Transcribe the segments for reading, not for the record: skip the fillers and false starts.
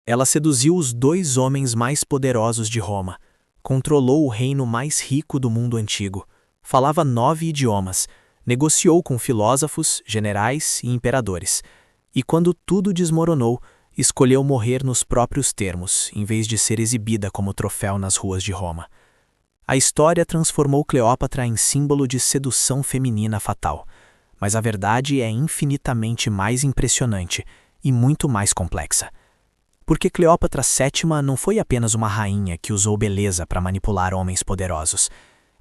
Ela seduziu os dois homens mais poderosos de Roma, controlou o reino mais rico do mundo antigo, falava 9 idiomas, negociou com filósofos, generais e imperadores, e quando tudo desmoronou, escolheu morrer nos próprios termos, em vez de ser exibida como troféu nas ruas de Roma. A história transformou Cleópatra em símbolo de sedução feminina fatal, mas a verdade é infinitamente mais impressionante e muito mais complexa. Porque Cleópatra VII não foi apenas uma rainha que usou beleza para manipular homens poderosos.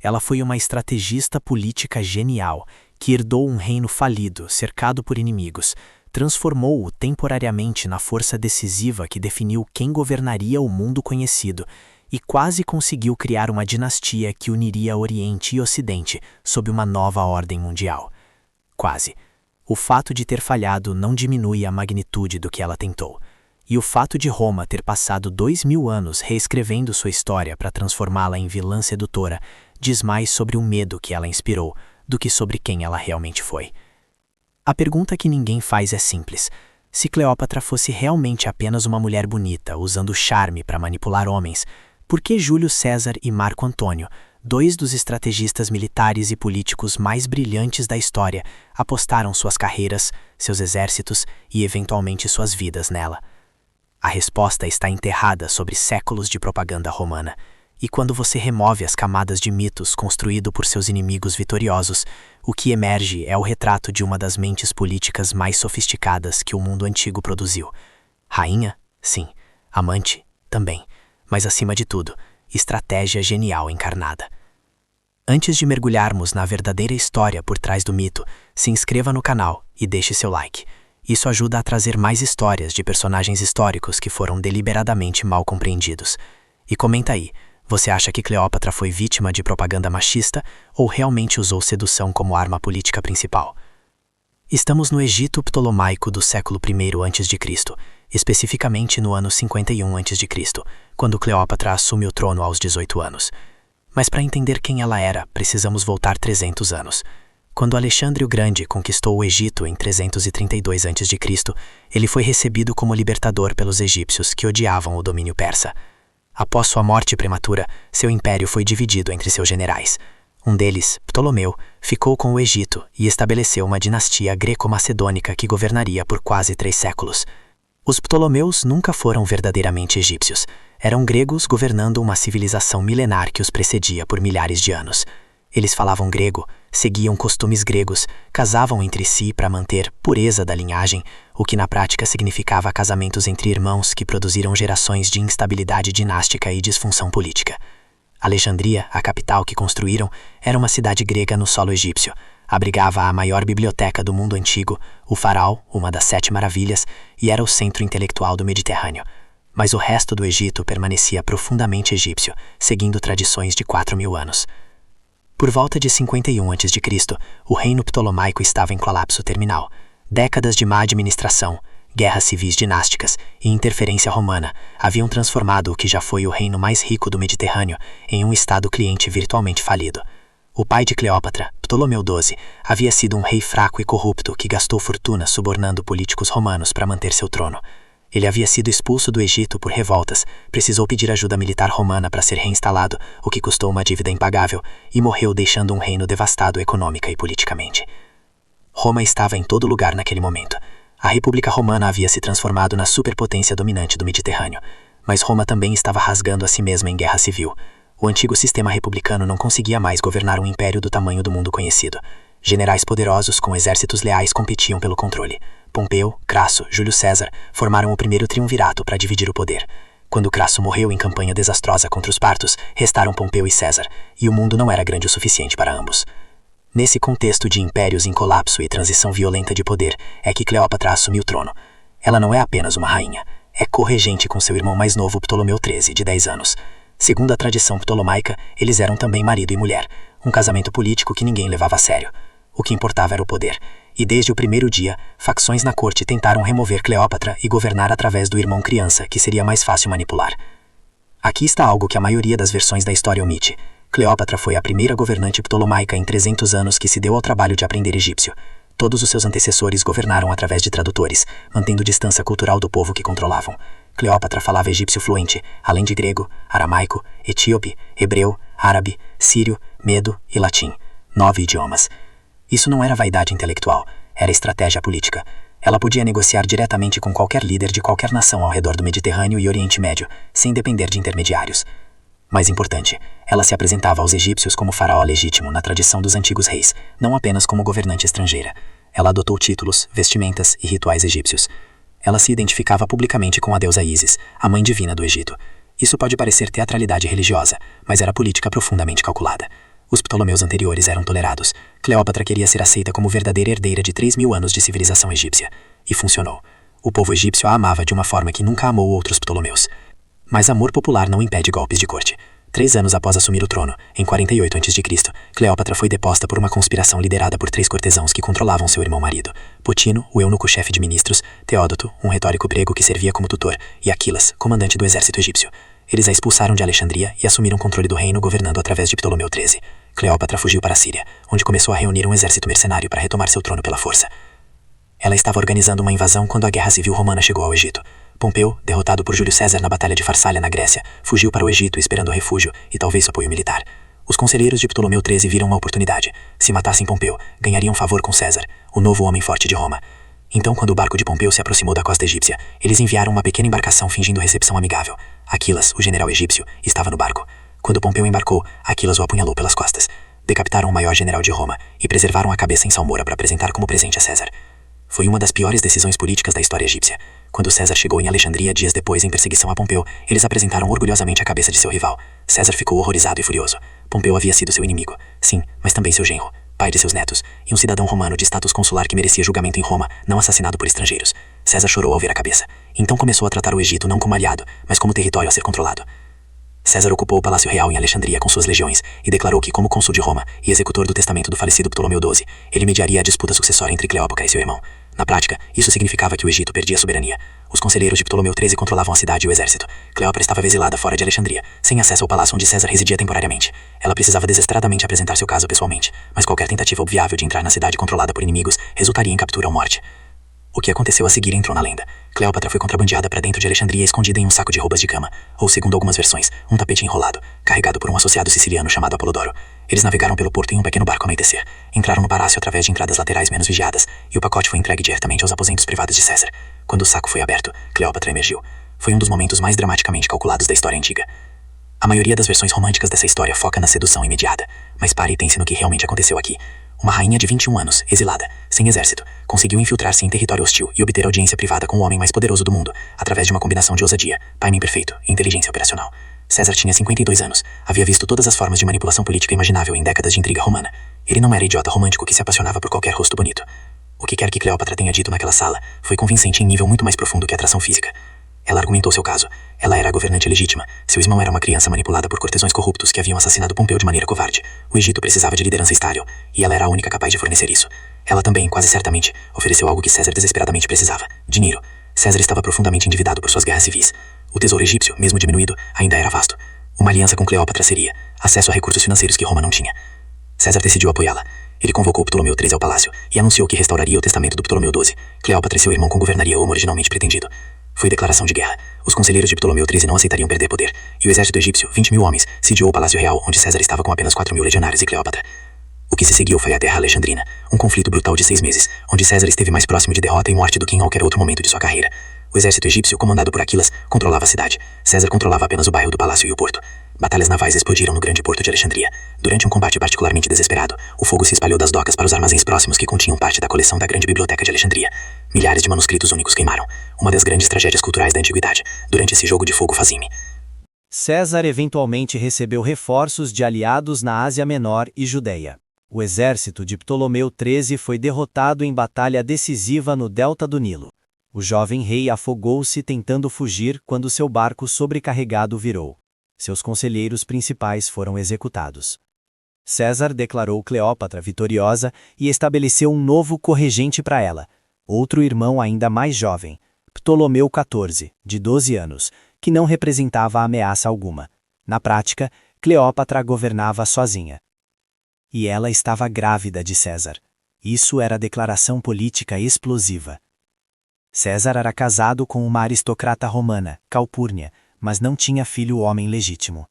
Ela foi uma estrategista política genial que herdou um reino falido, cercado por inimigos, transformou-o temporariamente na força decisiva que definiu quem governaria o mundo conhecido e quase conseguiu criar uma dinastia que uniria Oriente e Ocidente sob uma nova ordem mundial. Quase. O fato de ter falhado não diminui a magnitude do que ela tentou. E o fato de Roma ter passado 2000 anos reescrevendo sua história para transformá-la em vilã sedutora diz mais sobre o medo que ela inspirou do que sobre quem ela realmente foi. A pergunta que ninguém faz é simples. Se Cleópatra fosse realmente apenas uma mulher bonita, usando charme para manipular homens, por que Júlio César e Marco Antônio, dois dos estrategistas militares e políticos mais brilhantes da história, apostaram suas carreiras, seus exércitos e eventualmente suas vidas nela? A resposta está enterrada sobre séculos de propaganda romana, e quando você remove as camadas de mitos construído por seus inimigos vitoriosos, o que emerge é o retrato de uma das mentes políticas mais sofisticadas que o mundo antigo produziu. Rainha? Sim. Amante? Também. Mas acima de tudo, estratégia genial encarnada. Antes de mergulharmos na verdadeira história por trás do mito, se inscreva no canal e deixe seu like. Isso ajuda a trazer mais histórias de personagens históricos que foram deliberadamente mal compreendidos. E comenta aí, você acha que Cleópatra foi vítima de propaganda machista ou realmente usou sedução como arma política principal? Estamos no Egito Ptolomaico do século I a.C., especificamente no ano 51 a.C., quando Cleópatra assume o trono aos 18 anos. Mas para entender quem ela era, precisamos voltar 300 anos. Quando Alexandre o Grande conquistou o Egito em 332 a.C., ele foi recebido como libertador pelos egípcios que odiavam o domínio persa. Após sua morte prematura, seu império foi dividido entre seus generais. Um deles, Ptolomeu, ficou com o Egito e estabeleceu uma dinastia greco-macedônica que governaria por quase 3 séculos. Os Ptolomeus nunca foram verdadeiramente egípcios. Eram gregos governando uma civilização milenar que os precedia por milhares de anos. Eles falavam grego, seguiam costumes gregos, casavam entre si para manter pureza da linhagem, o que na prática significava casamentos entre irmãos que produziram gerações de instabilidade dinástica e disfunção política. Alexandria, a capital que construíram, era uma cidade grega no solo egípcio. Abrigava a maior biblioteca do mundo antigo, o Faraó, uma das 7 maravilhas, e era o centro intelectual do Mediterrâneo. Mas o resto do Egito permanecia profundamente egípcio, seguindo tradições de 4.000 anos. Por volta de 51 a.C., o reino ptolomaico estava em colapso terminal. Décadas de má administração, guerras civis dinásticas e interferência romana haviam transformado o que já foi o reino mais rico do Mediterrâneo em um estado cliente virtualmente falido. O pai de Cleópatra, Ptolomeu XII, havia sido um rei fraco e corrupto que gastou fortuna subornando políticos romanos para manter seu trono. Ele havia sido expulso do Egito por revoltas, precisou pedir ajuda militar romana para ser reinstalado, o que custou uma dívida impagável, e morreu deixando um reino devastado econômica e politicamente. Roma estava em todo lugar naquele momento. A República Romana havia se transformado na superpotência dominante do Mediterrâneo, mas Roma também estava rasgando a si mesma em guerra civil. O antigo sistema republicano não conseguia mais governar um império do tamanho do mundo conhecido. Generais poderosos com exércitos leais competiam pelo controle. Pompeu, Crasso, Júlio César formaram o primeiro triunvirato para dividir o poder. Quando Crasso morreu em campanha desastrosa contra os partos, restaram Pompeu e César, e o mundo não era grande o suficiente para ambos. Nesse contexto de impérios em colapso e transição violenta de poder, é que Cleópatra assumiu o trono. Ela não é apenas uma rainha, é corregente com seu irmão mais novo Ptolomeu XIII, de 10 anos. Segundo a tradição ptolomaica, eles eram também marido e mulher, um casamento político que ninguém levava a sério. O que importava era o poder, e desde o primeiro dia, facções na corte tentaram remover Cleópatra e governar através do irmão criança, que seria mais fácil manipular. Aqui está algo que a maioria das versões da história omite. Cleópatra foi a primeira governante ptolomaica em 300 anos que se deu ao trabalho de aprender egípcio. Todos os seus antecessores governaram através de tradutores, mantendo distância cultural do povo que controlavam. Cleópatra falava egípcio fluente, além de grego, aramaico, etíope, hebreu, árabe, sírio, medo e latim. 9 idiomas. Isso não era vaidade intelectual, era estratégia política. Ela podia negociar diretamente com qualquer líder de qualquer nação ao redor do Mediterrâneo e Oriente Médio, sem depender de intermediários. Mais importante, ela se apresentava aos egípcios como faraó legítimo na tradição dos antigos reis, não apenas como governante estrangeira. Ela adotou títulos, vestimentas e rituais egípcios. Ela se identificava publicamente com a deusa Ísis, a mãe divina do Egito. Isso pode parecer teatralidade religiosa, mas era política profundamente calculada. Os Ptolomeus anteriores eram tolerados. Cleópatra queria ser aceita como verdadeira herdeira de 3.000 anos de civilização egípcia. E funcionou. O povo egípcio a amava de uma forma que nunca amou outros Ptolomeus. Mas amor popular não impede golpes de corte. 3 anos após assumir o trono, em 48 a.C., Cleópatra foi deposta por uma conspiração liderada por 3 cortesãos que controlavam seu irmão-marido: Potino, o eunuco-chefe de ministros, Teódoto, um retórico grego que servia como tutor, e Aquilas, comandante do exército egípcio. Eles a expulsaram de Alexandria e assumiram controle do reino governando através de Ptolomeu XIII. Cleópatra fugiu para a Síria, onde começou a reunir um exército mercenário para retomar seu trono pela força. Ela estava organizando uma invasão quando a Guerra Civil Romana chegou ao Egito. Pompeu, derrotado por Júlio César na Batalha de Farsália na Grécia, fugiu para o Egito esperando refúgio e talvez apoio militar. Os conselheiros de Ptolomeu XIII viram uma oportunidade. Se matassem Pompeu, ganhariam favor com César, o novo homem forte de Roma. Então, quando o barco de Pompeu se aproximou da costa egípcia, eles enviaram uma pequena embarcação fingindo recepção amigável. Aquilas, o general egípcio, estava no barco. Quando Pompeu embarcou, Aquilas o apunhalou pelas costas. Decapitaram o maior general de Roma e preservaram a cabeça em salmoura para apresentar como presente a César. Foi uma das piores decisões políticas da história egípcia. Quando César chegou em Alexandria dias depois em perseguição a Pompeu, eles apresentaram orgulhosamente a cabeça de seu rival. César ficou horrorizado e furioso. Pompeu havia sido seu inimigo, sim, mas também seu genro, pai de seus netos, e um cidadão romano de status consular que merecia julgamento em Roma, não assassinado por estrangeiros. César chorou ao ver a cabeça. Então começou a tratar o Egito não como aliado, mas como território a ser controlado. César ocupou o Palácio Real em Alexandria com suas legiões e declarou que, como cônsul de Roma e executor do testamento do falecido Ptolomeu XII, ele mediaria a disputa sucessória entre Cleópatra e seu irmão. Na prática, isso significava que o Egito perdia a soberania. Os conselheiros de Ptolomeu XIII controlavam a cidade e o exército. Cleópatra estava exilada fora de Alexandria, sem acesso ao palácio onde César residia temporariamente. Ela precisava desesperadamente apresentar seu caso pessoalmente, mas qualquer tentativa obviável de entrar na cidade controlada por inimigos resultaria em captura ou morte. O que aconteceu a seguir entrou na lenda. Cleópatra foi contrabandeada para dentro de Alexandria escondida em um saco de roupas de cama, ou, segundo algumas versões, um tapete enrolado, carregado por um associado siciliano chamado Apolodoro. Eles navegaram pelo porto em um pequeno barco ao anoitecer. Entraram no palácio através de entradas laterais menos vigiadas, e o pacote foi entregue diretamente aos aposentos privados de César. Quando o saco foi aberto, Cleópatra emergiu. Foi um dos momentos mais dramaticamente calculados da história antiga. A maioria das versões românticas dessa história foca na sedução imediata, mas pare e pense no que realmente aconteceu aqui. Uma rainha de 21 anos, exilada, sem exército, conseguiu infiltrar-se em território hostil e obter audiência privada com o homem mais poderoso do mundo, através de uma combinação de ousadia, timing perfeito e inteligência operacional. César tinha 52 anos, havia visto todas as formas de manipulação política imaginável em décadas de intriga romana. Ele não era idiota romântico que se apaixonava por qualquer rosto bonito. O que quer que Cleópatra tenha dito naquela sala foi convincente em nível muito mais profundo que a atração física. Ela argumentou seu caso. Ela era a governante legítima. Seu irmão era uma criança manipulada por cortesãos corruptos que haviam assassinado Pompeu de maneira covarde. O Egito precisava de liderança estável, e ela era a única capaz de fornecer isso. Ela também, quase certamente, ofereceu algo que César desesperadamente precisava: dinheiro. César estava profundamente endividado por suas guerras civis. O tesouro egípcio, mesmo diminuído, ainda era vasto. Uma aliança com Cleópatra seria acesso a recursos financeiros que Roma não tinha. César decidiu apoiá-la. Ele convocou Ptolomeu XIII ao palácio e anunciou que restauraria o testamento do Ptolomeu XII. Cleópatra e seu irmão governariam como originalmente pretendido. Foi declaração de guerra. Os conselheiros de Ptolomeu XIII não aceitariam perder poder, e o exército egípcio, 20.000 homens, sediou o Palácio Real, onde César estava com apenas 4.000 legionários e Cleópatra. O que se seguiu foi a Guerra Alexandrina, um conflito brutal de 6 meses, onde César esteve mais próximo de derrota e morte do que em qualquer outro momento de sua carreira. O exército egípcio, comandado por Aquilas, controlava a cidade. César controlava apenas o bairro do palácio e o porto. Batalhas navais explodiram no grande porto de Alexandria. Durante um combate particularmente desesperado, o fogo se espalhou das docas para os armazéns próximos que continham parte da coleção da grande biblioteca de Alexandria. Milhares de manuscritos únicos queimaram. Uma das grandes tragédias culturais da antiguidade, durante esse jogo de fogo fazime. César eventualmente recebeu reforços de aliados na Ásia Menor e Judéia. O exército de Ptolomeu XIII foi derrotado em batalha decisiva no delta do Nilo. O jovem rei afogou-se tentando fugir quando seu barco sobrecarregado virou. Seus conselheiros principais foram executados. César declarou Cleópatra vitoriosa e estabeleceu um novo corregente para ela, outro irmão ainda mais jovem, Ptolomeu XIV, de 12 anos, que não representava ameaça alguma. Na prática, Cleópatra governava sozinha. E ela estava grávida de César. Isso era declaração política explosiva. César era casado com uma aristocrata romana, Calpurnia, mas não tinha filho homem legítimo.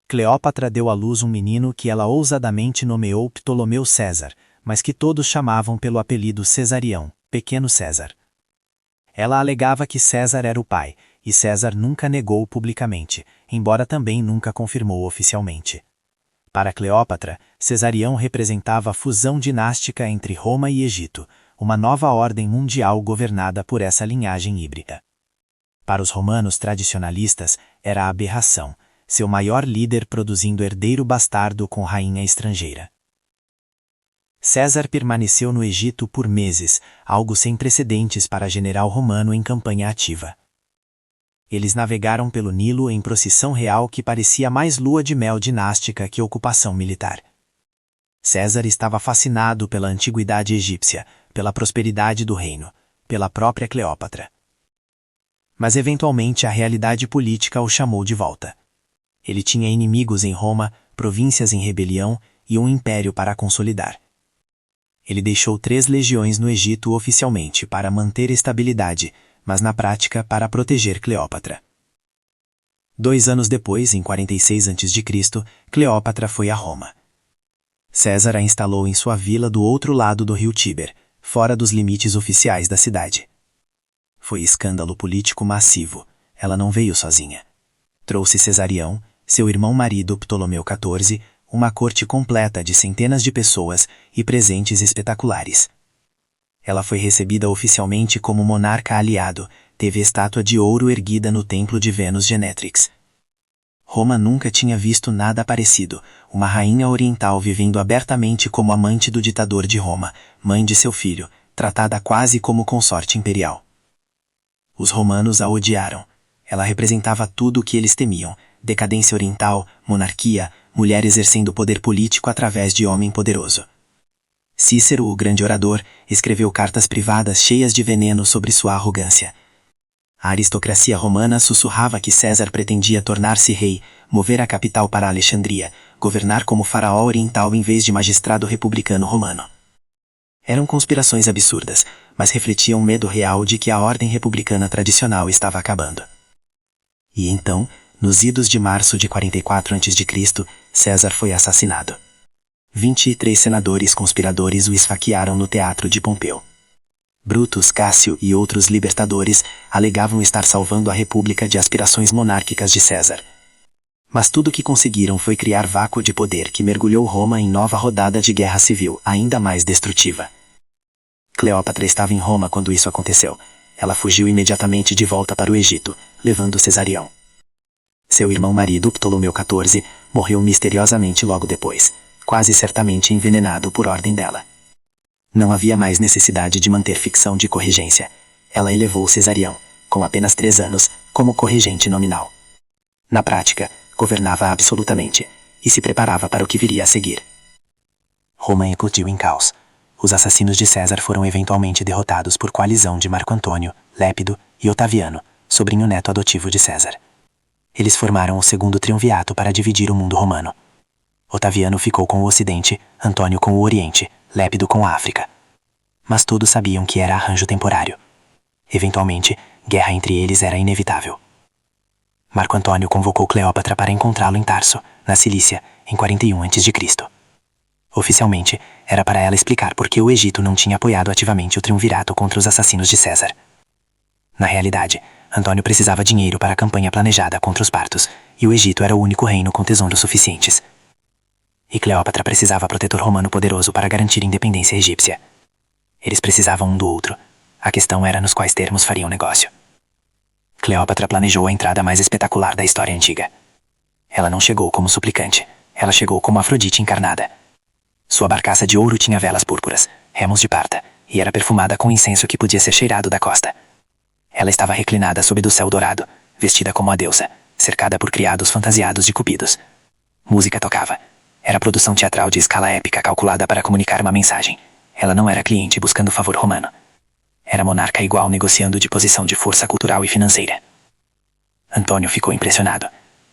Cleópatra deu à luz um menino que ela ousadamente nomeou Ptolomeu César, mas que todos chamavam pelo apelido Cesarião, Pequeno César. Ela alegava que César era o pai, e César nunca negou publicamente, embora também nunca confirmou oficialmente. Para Cleópatra, Cesarião representava a fusão dinástica entre Roma e Egito, uma nova ordem mundial governada por essa linhagem híbrida. Para os romanos tradicionalistas, era a aberração, seu maior líder produzindo herdeiro bastardo com rainha estrangeira. César permaneceu no Egito por meses, algo sem precedentes para general romano em campanha ativa. Eles navegaram pelo Nilo em procissão real que parecia mais lua de mel dinástica que ocupação militar. César estava fascinado pela antiguidade egípcia, pela prosperidade do reino, pela própria Cleópatra. Mas eventualmente a realidade política o chamou de volta. Ele tinha inimigos em Roma, províncias em rebelião e um império para consolidar. Ele deixou 3 legiões no Egito oficialmente para manter estabilidade, mas na prática para proteger Cleópatra. 2 anos depois, em 46 a.C., Cleópatra foi a Roma. César a instalou em sua vila do outro lado do rio Tíber, fora dos limites oficiais da cidade. Foi escândalo político massivo. Ela não veio sozinha. Trouxe Cesarião, seu irmão-marido Ptolomeu XIV, uma corte completa de centenas de pessoas e presentes espetaculares. Ela foi recebida oficialmente como monarca aliado, teve estátua de ouro erguida no templo de Vênus Genétrix. Roma nunca tinha visto nada parecido, uma rainha oriental vivendo abertamente como amante do ditador de Roma, mãe de seu filho, tratada quase como consorte imperial. Os romanos a odiaram. Ela representava tudo o que eles temiam: decadência oriental, monarquia, mulher exercendo poder político através de homem poderoso. Cícero, o grande orador, escreveu cartas privadas cheias de veneno sobre sua arrogância. A aristocracia romana sussurrava que César pretendia tornar-se rei, mover a capital para Alexandria, governar como faraó oriental em vez de magistrado republicano romano. Eram conspirações absurdas, mas refletiam o medo real de que a ordem republicana tradicional estava acabando. E então, nos idos de março de 44 a.C., César foi assassinado. 23 senadores conspiradores o esfaquearam no teatro de Pompeu. Brutus, Cássio e outros libertadores alegavam estar salvando a república de aspirações monárquicas de César. Mas tudo o que conseguiram foi criar vácuo de poder que mergulhou Roma em nova rodada de guerra civil, ainda mais destrutiva. Cleópatra estava em Roma quando isso aconteceu. Ela fugiu imediatamente de volta para o Egito, levando Cesarião. Seu irmão-marido, Ptolomeu XIV, morreu misteriosamente logo depois, quase certamente envenenado por ordem dela. Não havia mais necessidade de manter ficção de corregência. Ela elevou Cesarião, com apenas 3 anos, como corregente nominal. Na prática, governava absolutamente, e se preparava para o que viria a seguir. Roma eclodiu em caos. Os assassinos de César foram eventualmente derrotados por coalizão de Marco Antônio, Lépido e Otaviano, sobrinho neto adotivo de César. Eles formaram o segundo triunvirato para dividir o mundo romano. Otaviano ficou com o Ocidente, Antônio com o Oriente, Lépido com a África. Mas todos sabiam que era arranjo temporário. Eventualmente, guerra entre eles era inevitável. Marco Antônio convocou Cleópatra para encontrá-lo em Tarso, na Cilícia, em 41 a.C. Oficialmente, era para ela explicar por que o Egito não tinha apoiado ativamente o triunvirato contra os assassinos de César. Na realidade, Antônio precisava dinheiro para a campanha planejada contra os partos, e o Egito era o único reino com tesouros suficientes. E Cleópatra precisava protetor romano poderoso para garantir a independência egípcia. Eles precisavam um do outro. A questão era nos quais termos fariam negócio. Cleópatra planejou a entrada mais espetacular da história antiga. Ela não chegou como suplicante, ela chegou como Afrodite encarnada. Sua barcaça de ouro tinha velas púrpuras, remos de prata, e era perfumada com incenso que podia ser cheirado da costa. Ela estava reclinada sob do céu dourado, vestida como a deusa, cercada por criados fantasiados de cupidos. Música tocava. Era produção teatral de escala épica calculada para comunicar uma mensagem. Ela não era cliente buscando favor romano. Era monarca igual negociando de posição de força cultural e financeira. Antônio ficou impressionado.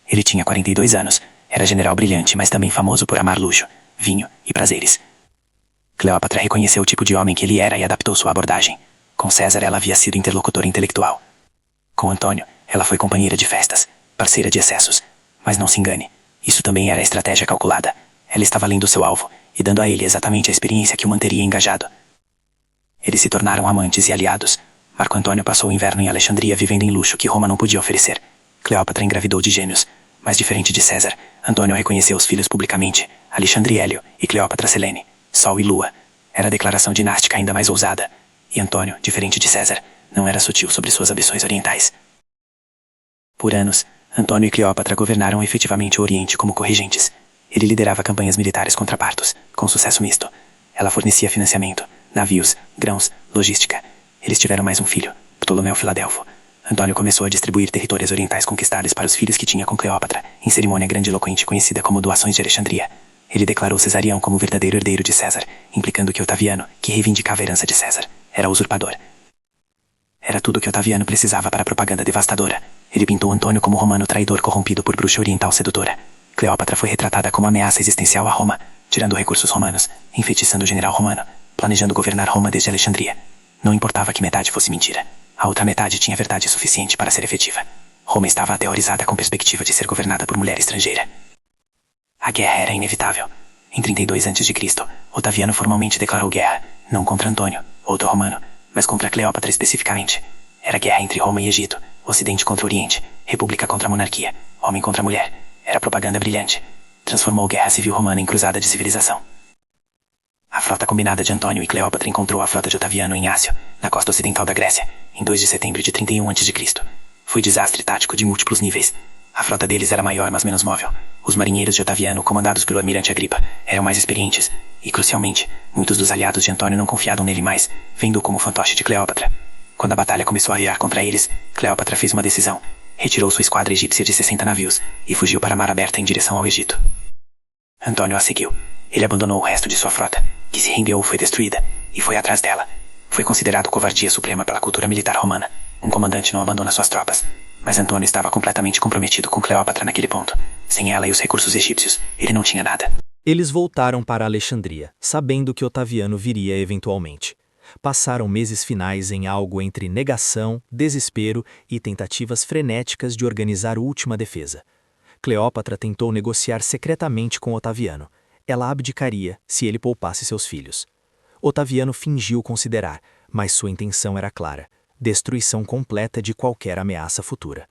Ele tinha 42 anos, era general brilhante, mas também famoso por amar luxo, vinho e prazeres. Cleópatra reconheceu o tipo de homem que ele era e adaptou sua abordagem. Com César ela havia sido interlocutora intelectual. Com Antônio, ela foi companheira de festas, parceira de excessos. Mas não se engane, isso também era estratégia calculada. Ela estava lendo seu alvo e dando a ele exatamente a experiência que o manteria engajado. Eles se tornaram amantes e aliados. Marco Antônio passou o inverno em Alexandria vivendo em luxo que Roma não podia oferecer. Cleópatra engravidou de gêmeos, mas diferente de César, Antônio reconheceu os filhos publicamente, Alexandre Hélio e Cleópatra Selene, Sol e Lua. Era a declaração dinástica ainda mais ousada. E Antônio, diferente de César, não era sutil sobre suas ambições orientais. Por anos, Antônio e Cleópatra governaram efetivamente o Oriente como corregentes. Ele liderava campanhas militares contra Partos, com sucesso misto. Ela fornecia financiamento, navios, grãos, logística. Eles tiveram mais um filho, Ptolomeu Filadelfo. Antônio começou a distribuir territórios orientais conquistados para os filhos que tinha com Cleópatra, em cerimônia grandiloquente conhecida como Doações de Alexandria. Ele declarou Cesarião como o verdadeiro herdeiro de César, implicando que Otaviano, que reivindicava a herança de César, era usurpador. Era tudo o que Otaviano precisava para a propaganda devastadora. Ele pintou Antônio como romano traidor corrompido por bruxa oriental sedutora. Cleópatra foi retratada como ameaça existencial a Roma, tirando recursos romanos, enfeitiçando o general romano, planejando governar Roma desde Alexandria. Não importava que metade fosse mentira. A outra metade tinha verdade suficiente para ser efetiva. Roma estava aterrorizada com perspectiva de ser governada por mulher estrangeira. A guerra era inevitável. Em 32 a.C., Otaviano formalmente declarou guerra, não contra Antônio, outro romano, mas contra Cleópatra especificamente. Era guerra entre Roma e Egito, Ocidente contra Oriente, República contra Monarquia, homem contra mulher. Era propaganda brilhante. Transformou a guerra civil romana em cruzada de civilização. A frota combinada de Antônio e Cleópatra encontrou a frota de Otaviano em Ácio, na costa ocidental da Grécia, em 2 de setembro de 31 a.C. Foi desastre tático de múltiplos níveis. A frota deles era maior, mas menos móvel. Os marinheiros de Otaviano, comandados pelo almirante Agripa, eram mais experientes. E, crucialmente, muitos dos aliados de Antônio não confiavam nele mais, vendo-o como fantoche de Cleópatra. Quando a batalha começou a virar contra eles, Cleópatra fez uma decisão. Retirou sua esquadra egípcia de 60 navios e fugiu para a mar aberta em direção ao Egito. Antônio a seguiu. Ele abandonou o resto de sua frota, que se rendeu ou foi destruída, e foi atrás dela. Foi considerado covardia suprema pela cultura militar romana. Um comandante não abandona suas tropas. Mas Antônio estava completamente comprometido com Cleópatra naquele ponto. Sem ela e os recursos egípcios, ele não tinha nada. Eles voltaram para Alexandria, sabendo que Otaviano viria eventualmente. Passaram meses finais em algo entre negação, desespero e tentativas frenéticas de organizar última defesa. Cleópatra tentou negociar secretamente com Otaviano. Ela abdicaria se ele poupasse seus filhos. Otaviano fingiu considerar, mas sua intenção era clara: destruição completa de qualquer ameaça futura.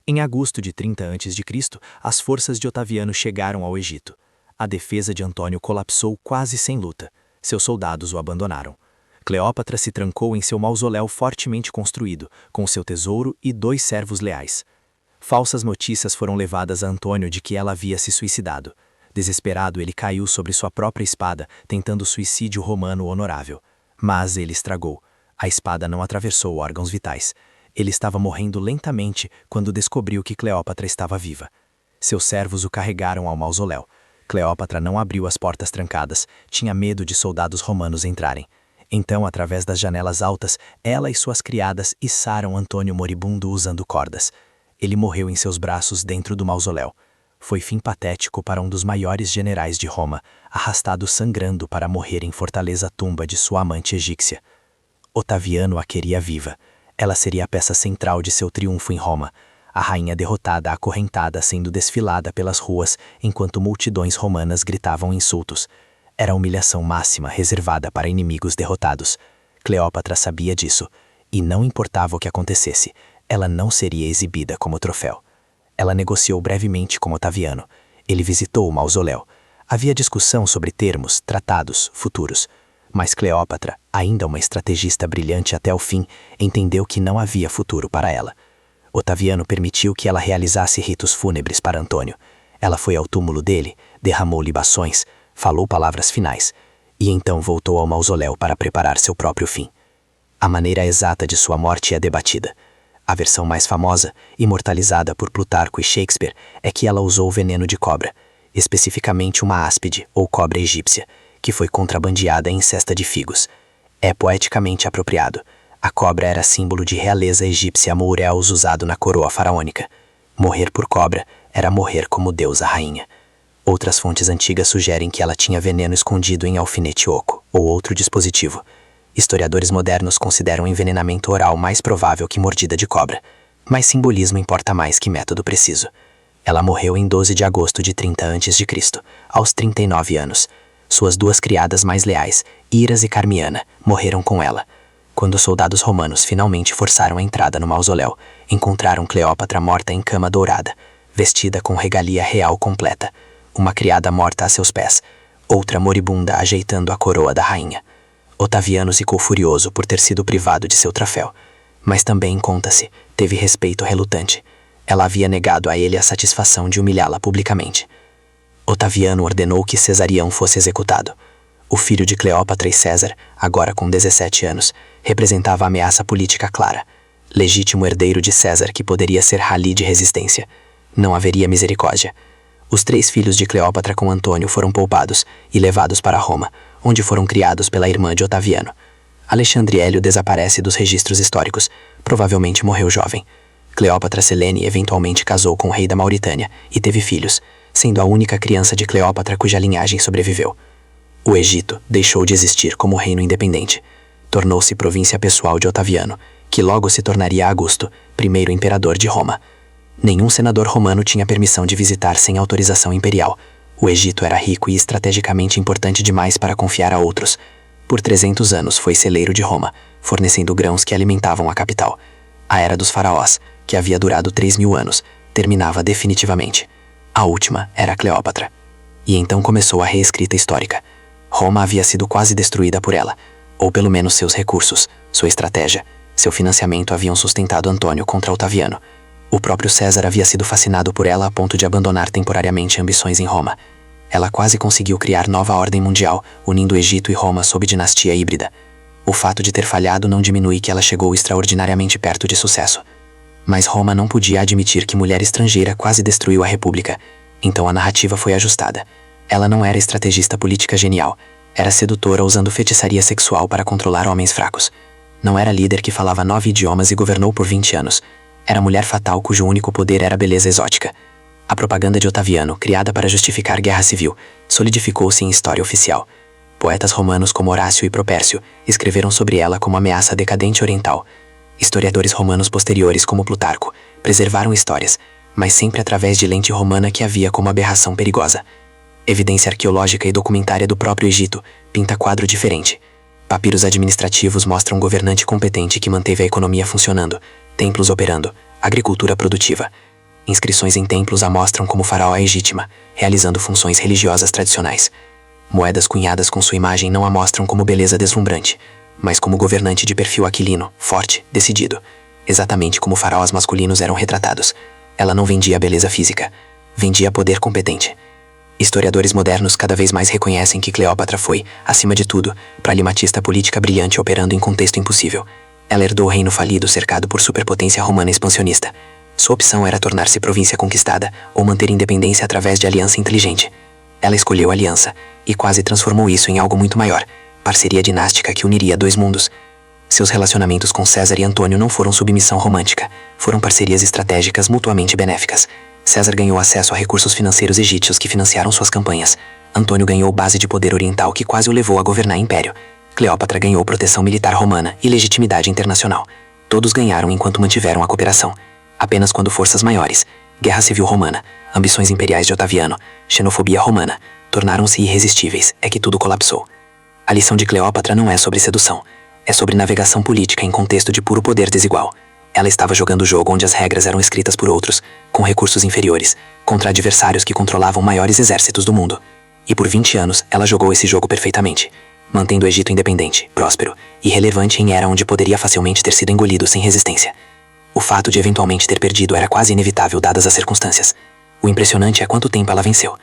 Em agosto de 30 a.C., as forças de Otaviano chegaram ao Egito. A defesa de Antônio colapsou quase sem luta. Seus soldados o abandonaram. Cleópatra se trancou em seu mausoléu fortemente construído, com seu tesouro e 2 servos leais. Falsas notícias foram levadas a Antônio de que ela havia se suicidado. Desesperado, ele caiu sobre sua própria espada, tentando suicídio romano honorável. Mas ele estragou. A espada não atravessou órgãos vitais. Ele estava morrendo lentamente quando descobriu que Cleópatra estava viva. Seus servos o carregaram ao mausoléu. Cleópatra não abriu as portas trancadas, tinha medo de soldados romanos entrarem. Então, através das janelas altas, ela e suas criadas içaram Antônio moribundo usando cordas. Ele morreu em seus braços dentro do mausoléu. Foi fim patético para um dos maiores generais de Roma, arrastado sangrando para morrer em fortaleza-tumba de sua amante egípcia. Otaviano a queria viva. Ela seria a peça central de seu triunfo em Roma, a rainha derrotada acorrentada sendo desfilada pelas ruas enquanto multidões romanas gritavam insultos. Era a humilhação máxima reservada para inimigos derrotados. Cleópatra sabia disso, e não importava o que acontecesse, ela não seria exibida como troféu. Ela negociou brevemente com Otaviano. Ele visitou o mausoléu. Havia discussão sobre termos, tratados, futuros. Mas Cleópatra, ainda uma estrategista brilhante até o fim, entendeu que não havia futuro para ela. Otaviano permitiu que ela realizasse ritos fúnebres para Antônio. Ela foi ao túmulo dele, derramou libações, falou palavras finais, e então voltou ao mausoléu para preparar seu próprio fim. A maneira exata de sua morte é debatida. A versão mais famosa, imortalizada por Plutarco e Shakespeare, é que ela usou veneno de cobra, especificamente uma áspide ou cobra egípcia, que foi contrabandeada em cesta de figos. É poeticamente apropriado. A cobra era símbolo de realeza egípcia Moureus usado na coroa faraônica. Morrer por cobra era morrer como deusa rainha. Outras fontes antigas sugerem que ela tinha veneno escondido em alfinete oco ou outro dispositivo. Historiadores modernos consideram o envenenamento oral mais provável que mordida de cobra, mas simbolismo importa mais que método preciso. Ela morreu em 12 de agosto de 30 a.C., aos 39 anos. Suas duas criadas mais leais, Iras e Carmiana, morreram com ela. Quando os soldados romanos finalmente forçaram a entrada no mausoléu, encontraram Cleópatra morta em cama dourada, vestida com regalia real completa, uma criada morta a seus pés, outra moribunda ajeitando a coroa da rainha. Otaviano ficou furioso por ter sido privado de seu troféu, mas também, conta-se, teve respeito relutante. Ela havia negado a ele a satisfação de humilhá-la publicamente. Otaviano ordenou que Cesarião fosse executado. O filho de Cleópatra e César, agora com 17 anos, representava a ameaça política clara, legítimo herdeiro de César que poderia ser rali de resistência. Não haveria misericórdia. Os 3 filhos de Cleópatra com Antônio foram poupados e levados para Roma, onde foram criados pela irmã de Otaviano. Alexandre Hélio desaparece dos registros históricos, provavelmente morreu jovem. Cleópatra Selene eventualmente casou com o rei da Mauritânia e teve filhos, sendo a única criança de Cleópatra cuja linhagem sobreviveu. O Egito deixou de existir como reino independente. Tornou-se província pessoal de Otaviano, que logo se tornaria Augusto, primeiro imperador de Roma. Nenhum senador romano tinha permissão de visitar sem autorização imperial. O Egito era rico e estrategicamente importante demais para confiar a outros. Por 300 anos foi celeiro de Roma, fornecendo grãos que alimentavam a capital. A era dos faraós, que havia durado 3.000 anos, terminava definitivamente. A última era Cleópatra. E então começou a reescrita histórica. Roma havia sido quase destruída por ela, ou pelo menos seus recursos, sua estratégia, seu financiamento haviam sustentado Antônio contra Otaviano. O próprio César havia sido fascinado por ela a ponto de abandonar temporariamente ambições em Roma. Ela quase conseguiu criar nova ordem mundial, unindo o Egito e Roma sob dinastia híbrida. O fato de ter falhado não diminui que ela chegou extraordinariamente perto de sucesso. Mas Roma não podia admitir que mulher estrangeira quase destruiu a república, então a narrativa foi ajustada. Ela não era estrategista política genial, era sedutora usando feitiçaria sexual para controlar homens fracos. Não era líder que falava 9 idiomas e governou por 20 anos. Era mulher fatal cujo único poder era beleza exótica. A propaganda de Otaviano, criada para justificar guerra civil, solidificou-se em história oficial. Poetas romanos como Horácio e Propércio escreveram sobre ela como ameaça decadente oriental. Historiadores romanos posteriores como Plutarco preservaram histórias, mas sempre através de lente romana que havia como aberração perigosa. Evidência arqueológica e documentária do próprio Egito pinta quadro diferente. Papiros administrativos mostram um governante competente que manteve a economia funcionando, templos operando, agricultura produtiva. Inscrições em templos a mostram como faraó legítima, realizando funções religiosas tradicionais. Moedas cunhadas com sua imagem não a mostram como beleza deslumbrante, mas como governante de perfil aquilino, forte, decidido. Exatamente como faraós masculinos eram retratados. Ela não vendia beleza física, vendia poder competente. Historiadores modernos cada vez mais reconhecem que Cleópatra foi, acima de tudo, pragmatista política brilhante operando em contexto impossível. Ela herdou o reino falido cercado por superpotência romana expansionista. Sua opção era tornar-se província conquistada ou manter independência através de aliança inteligente. Ela escolheu a aliança e quase transformou isso em algo muito maior, parceria dinástica que uniria 2 mundos. Seus relacionamentos com César e Antônio não foram submissão romântica, foram parcerias estratégicas mutuamente benéficas. César ganhou acesso a recursos financeiros egípcios que financiaram suas campanhas. Antônio ganhou base de poder oriental que quase o levou a governar império. Cleópatra ganhou proteção militar romana e legitimidade internacional. Todos ganharam enquanto mantiveram a cooperação. Apenas quando forças maiores, guerra civil romana, ambições imperiais de Otaviano, xenofobia romana, tornaram-se irresistíveis, é que tudo colapsou. A lição de Cleópatra não é sobre sedução, é sobre navegação política em contexto de puro poder desigual. Ela estava jogando o jogo onde as regras eram escritas por outros, com recursos inferiores, contra adversários que controlavam maiores exércitos do mundo. E por 20 anos, ela jogou esse jogo perfeitamente, mantendo o Egito independente, próspero e relevante em era onde poderia facilmente ter sido engolido sem resistência. O fato de eventualmente ter perdido era quase inevitável dadas as circunstâncias. O impressionante é quanto tempo ela venceu.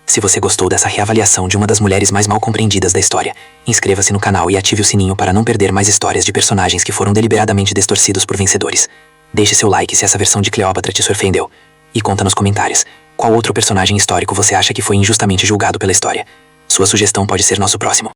Se você gostou dessa reavaliação de uma das mulheres mais mal compreendidas da história, inscreva-se no canal e ative o sininho para não perder mais histórias de personagens que foram deliberadamente distorcidos por vencedores. Deixe seu like se essa versão de Cleópatra te surpreendeu. E conta nos comentários, qual outro personagem histórico você acha que foi injustamente julgado pela história? Sua sugestão pode ser nosso próximo.